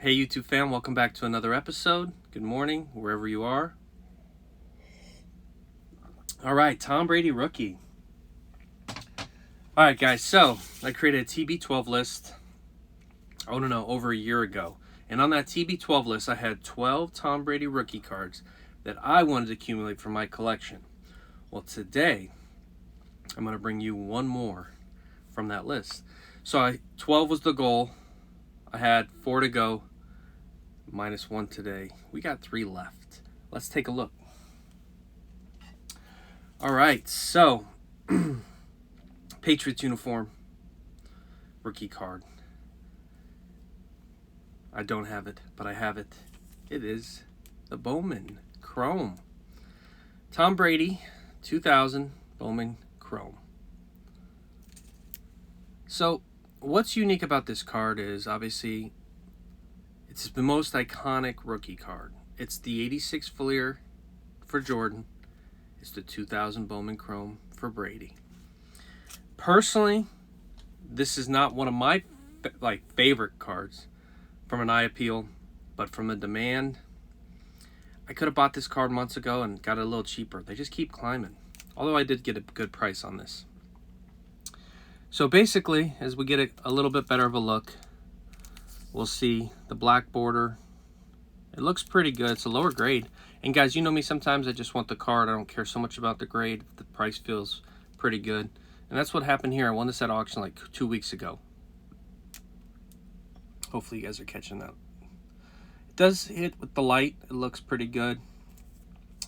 Hey YouTube fam, welcome back to another episode. Good morning, wherever you are. All right, Tom Brady rookie. All right, guys, so I created a TB12 list, over a year ago. And on that TB12 list, I had 12 Tom Brady rookie cards that I wanted to accumulate for my collection. Well, today, I'm going to bring you one more from that list. So 12 was the goal. I had 4 to go. Minus 1 today. We got 3 left. Let's take a look. All right, so Patriots uniform, rookie card. I don't have it, but I have it. It is the Bowman Chrome. Tom Brady, 2000 Bowman Chrome. So what's unique about this card is obviously it's the most iconic rookie card. It's the 86 Fleer for Jordan. It's the 2000 Bowman Chrome for Brady. Personally, this is not one of my favorite cards from an eye appeal, but from a demand, I could have bought this card months ago and got it a little cheaper. They just keep climbing. Although I did get a good price on this. So basically, as we get a little bit better of a look, we'll see the black border. It looks pretty good. It's a lower grade. And guys, you know me, sometimes I just want the card. I don't care so much about the grade. The price feels pretty good. And that's what happened here. I won this at auction like 2 weeks ago. Hopefully you guys are catching that. It does hit with the light. It looks pretty good.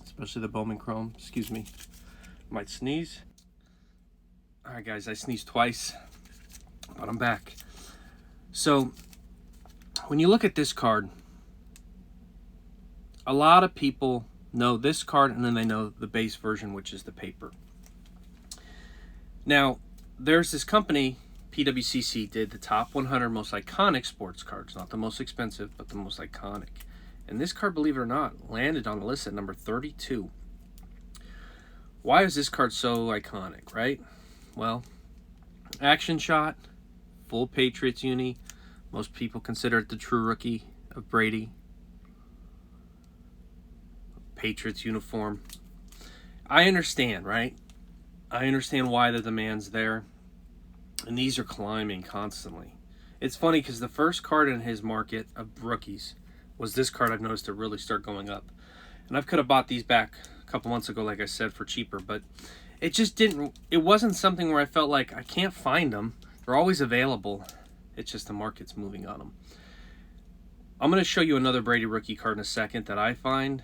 Especially the Bowman Chrome. Excuse me. Might sneeze. All right, guys, I sneezed twice. But I'm back. So when you look at this card, a lot of people know this card and then they know the base version, which is the paper. Now, there's this company, PWCC, did the top 100 most iconic sports cards. Not the most expensive, but the most iconic. And this card, believe it or not, landed on the list at number 32. Why is this card so iconic, right? Well, action shot, full Patriots uni. Most people consider it the true rookie of Brady. Patriots uniform. I understand, right? I understand why the demand's there. And these are climbing constantly. It's funny because the first card in his market of rookies was this card. I've noticed it really start going up. And I could have bought these back a couple months ago, like I said, for cheaper. But it just didn't, it wasn't something where I felt like I can't find them. They're always available. It's just the market's moving on them. I'm going to show you another Brady rookie card in a second that I find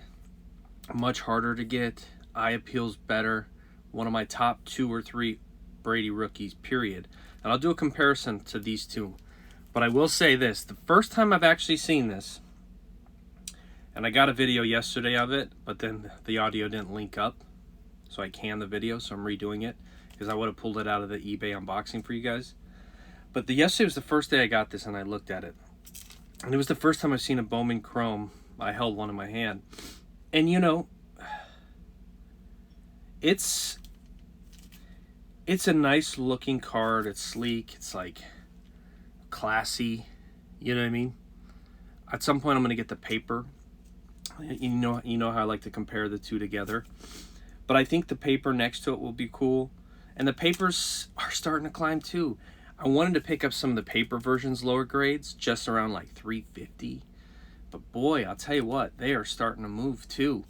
much harder to get. Eye appeals better. One of my top 2 or 3 Brady rookies, period. And I'll do a comparison to these two. But I will say this. The first time I've actually seen this, and I got a video yesterday of it, but then the audio didn't link up. So I canned the video, so I'm redoing it. Because I would have pulled it out of the eBay unboxing for you guys. But yesterday was the first day I got this and I looked at it. And it was the first time I've seen a Bowman Chrome. I held one in my hand. And you know, it's a nice looking card. It's sleek. It's like classy. You know what I mean? At some point I'm going to get the paper. You know how I like to compare the two together. But I think the paper next to it will be cool. And the papers are starting to climb too. I wanted to pick up some of the paper versions, lower grades, just around like 350. But boy, I'll tell you what, they are starting to move too.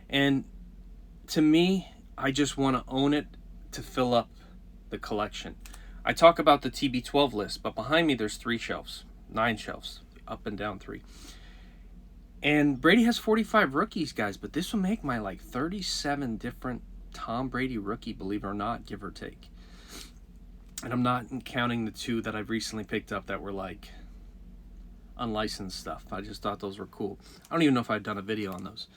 And to me, I just want to own it to fill up the collection. I talk about the TB12 list, but behind me there's 9 shelves, up and down 3. And Brady has 45 rookies, guys, but this will make my like 37 different Tom Brady rookie, believe it or not, give or take. And I'm not counting the 2 that I've recently picked up that were like unlicensed stuff. I just thought those were cool. I don't even know if I've done a video on those.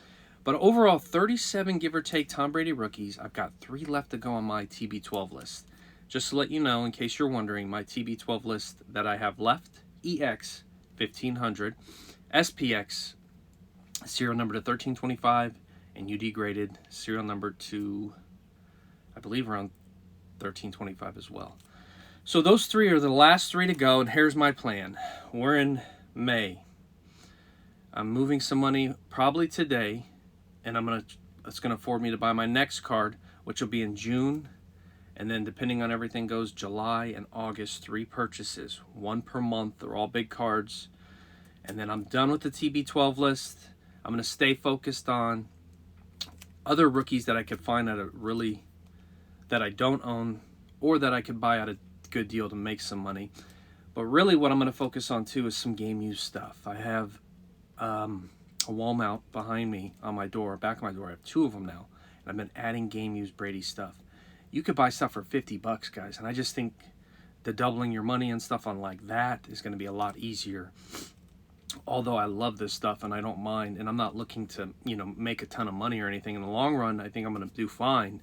But overall, 37 give or take Tom Brady rookies. I've got 3 left to go on my TB12 list. Just to let you know, in case you're wondering, my TB12 list that I have left, EX 1500, SPX serial number to 1325, and UD graded serial number to, I believe, around 1325 as well. So those 3 are the last 3 to go, and here's my plan. We're in May. I'm moving some money probably today, and it's gonna afford me to buy my next card, which will be in June, and then depending on everything goes, July and August, 3 purchases, 1 per month. They're all big cards, and then I'm done with the TB12 list. I'm gonna stay focused on other rookies that I could find that I don't own, or that I could buy at a good deal to make some money. But really what I'm going to focus on too is some game use stuff. I have a wall mount behind me on my door, back of my door. I have 2 of them now, and I've been adding game use Brady stuff. You could buy stuff for $50, guys, and I just think the doubling your money and stuff on like that is going to be a lot easier. Although I love this stuff and I don't mind, and I'm not looking to, make a ton of money or anything in the long run. I think I'm going to do fine,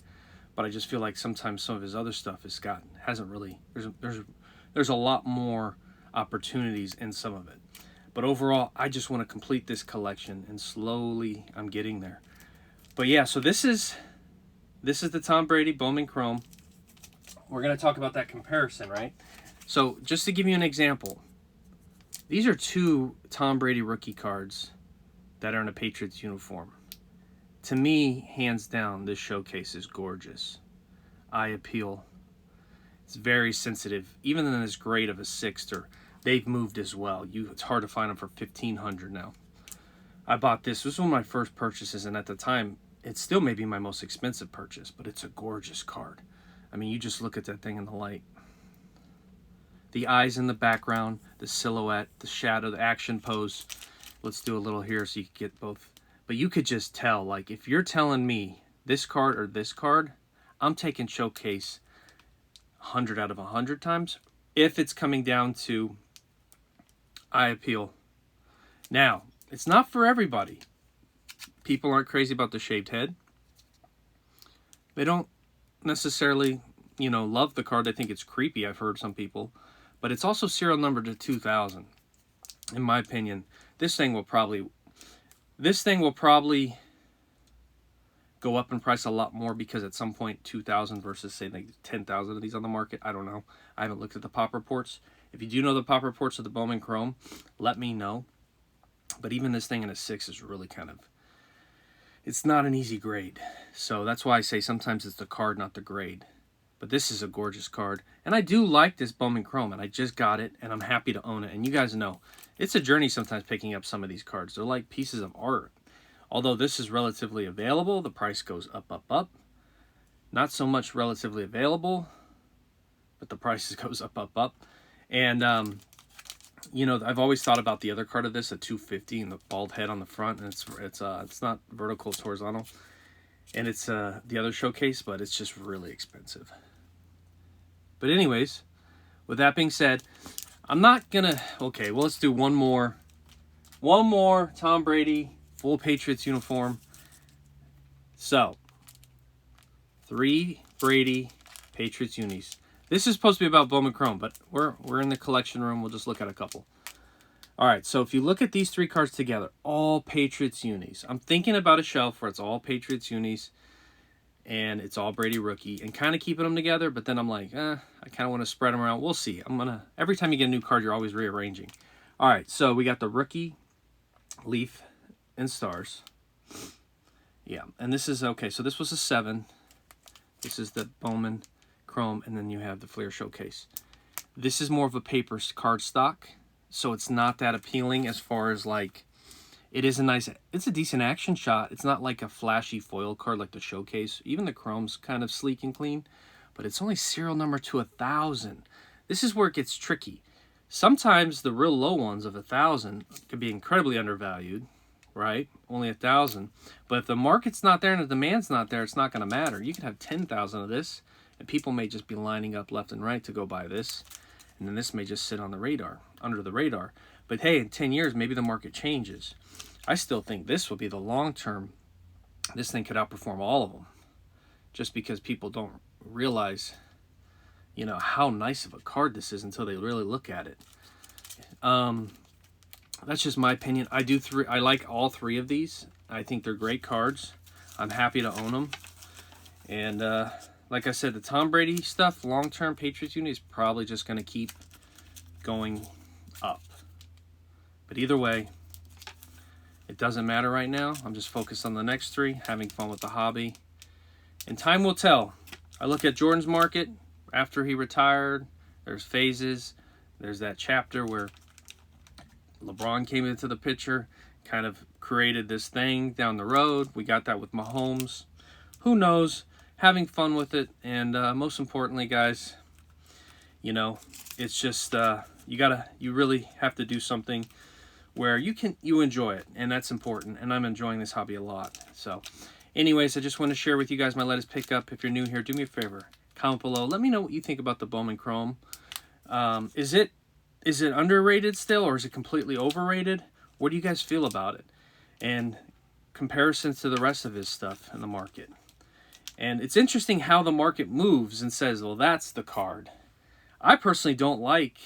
but I just feel like sometimes some of his other stuff hasn't really. There's a lot more opportunities in some of it, but overall, I just want to complete this collection, and slowly I'm getting there. But yeah, so this is the Tom Brady Bowman Chrome. We're going to talk about that comparison, right? So just to give you an example. These are 2 Tom Brady rookie cards that are in a Patriots uniform. To me, hands down, this showcase is gorgeous. Eye appeal. It's very sensitive. Even in this grade of a 6er, they've moved as well. It's hard to find them for $1,500 now. I bought this. This was one of my first purchases, and at the time, it still may be my most expensive purchase, but it's a gorgeous card. I mean, you just look at that thing in the light. The eyes in the background, the silhouette, the shadow, the action pose. Let's do a little here so you can get both. But you could just tell, like, if you're telling me this card or this card, I'm taking showcase 100 out of 100 times if it's coming down to eye appeal. Now, it's not for everybody. People aren't crazy about the shaved head. They don't necessarily, love the card. They think it's creepy. I've heard some people. But it's also serial numbered to 2000. In my opinion, this thing will probably go up in price a lot more, because at some point 2000 versus say like 10,000 of these on the market. I don't know. I haven't looked at the pop reports. If you do know the pop reports of the Bowman Chrome, let me know. But even this thing in a 6 is really it's not an easy grade. So that's why I say sometimes it's the card, not the grade. But this is a gorgeous card. And I do like this Bowman Chrome, and I just got it, and I'm happy to own it. And you guys know, it's a journey sometimes picking up some of these cards. They're like pieces of art. Although this is relatively available, the price goes up, up, up. Not so much relatively available, but the price goes up, up, up. And, I've always thought about the other card of this, a 250, and the bald head on the front. And it's not vertical, it's horizontal. And it's the other showcase, but it's just really expensive. But anyways, with that being said, I'm not gonna. Okay, well, let's do one more Tom Brady full Patriots uniform. So 3 Brady Patriots unis. This is supposed to be about Bowman Chrome, but we're in the collection room. We'll just look at a couple. All right, so if you look at these 3 cards together, all Patriots unis. I'm thinking about a shelf where it's all Patriots unis and it's all Brady rookie, and kind of keeping them together, but then I'm like, I kind of want to spread them around. We'll see. Every time you get a new card, you're always rearranging. All right, so we got the rookie, leaf, and stars. Yeah, and this is, okay, so this was a 7. This is the Bowman Chrome, and then you have the Fleer Showcase. This is more of a paper card stock, so it's not that appealing as far as like, it's a decent action shot. It's not like a flashy foil card like the Showcase. Even the Chrome's kind of sleek and clean, but it's only serial number to 1,000. This is where it gets tricky. Sometimes the real low ones of 1,000 can be incredibly undervalued, right? Only 1,000. But if the market's not there and the demand's not there, it's not going to matter. You can have 10,000 of this, and people may just be lining up left and right to go buy this. And then this may just sit on the radar, under the radar. But hey, in 10 years, maybe the market changes. I still think this will be the long term. This thing could outperform all of them, just because people don't realize, how nice of a card this is until they really look at it. That's just my opinion. I like all 3 of these. I think they're great cards. I'm happy to own them. And like I said, the Tom Brady stuff, long-term Patriots uni, is probably just going to keep going up. But either way, It doesn't matter right now. I'm just focused on the next 3, having fun with the hobby. And time will tell. I look at Jordan's market after he retired. There's phases. There's that chapter where LeBron came into the picture, kind of created this thing down the road. We got that with Mahomes. Who knows? Having fun with it. And most importantly, guys, you know, it's just you really have to do something where you enjoy it, and that's important. And I'm enjoying this hobby a lot. So anyways, I just want to share with you guys my latest pickup. If you're new here, do me a favor, comment below, let me know what you think about the Bowman Chrome. Is it underrated still, or is it completely overrated? What do you guys feel about it? And comparisons to the rest of his stuff in the market. And it's interesting how the market moves and says, well, that's the card. I personally don't like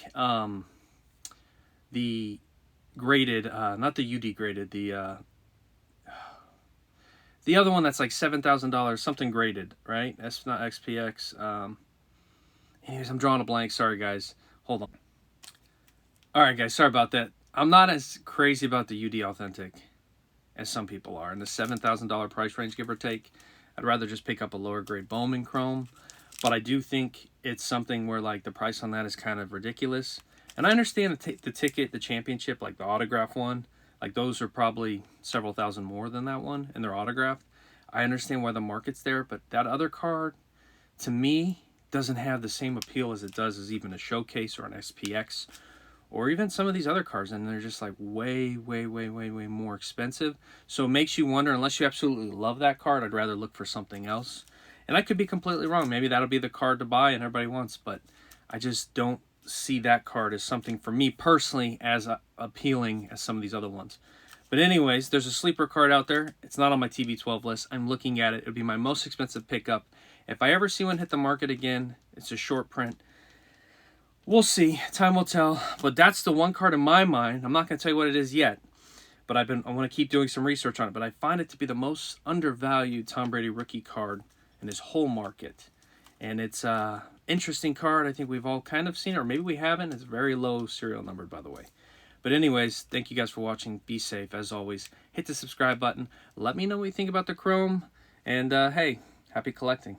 the graded, not the UD graded, the other one that's like $7,000, something graded, right? That's not XPX. Anyways, I'm drawing a blank. Sorry, guys. Hold on. All right, guys. Sorry about that. I'm not as crazy about the UD Authentic as some people are. In the $7,000 price range, give or take, I'd rather just pick up a lower grade Bowman Chrome. But I do think it's something where like the price on that is kind of ridiculous. And I understand the ticket, the championship, like the autograph one, like those are probably several thousand more than that one, and they're autographed. I understand why the market's there, but that other card, to me, doesn't have the same appeal as it does as even a Showcase or an SPX, or even some of these other cards, and they're just like way, way, way, way, way more expensive. So it makes you wonder, unless you absolutely love that card, I'd rather look for something else. And I could be completely wrong. Maybe that'll be the card to buy and everybody wants, but I just don't see that card as something for me personally as appealing as some of these other ones. But anyways, there's a sleeper card out there. It's not on my TB12 list. I'm looking at it. It would be my most expensive pickup. If I ever see one hit the market again, it's a short print. We'll see. Time will tell. But that's the one card in my mind. I'm not going to tell you what it is yet, but I want to keep doing some research on it. But I find it to be the most undervalued Tom Brady rookie card in his whole market. And it's interesting card. I think we've all kind of seen it, or maybe we haven't. It's very low serial numbered, by the way. But anyways, thank you guys for watching. Be safe, as always. Hit the subscribe button. Let me know what you think about the Chrome. And hey, happy collecting.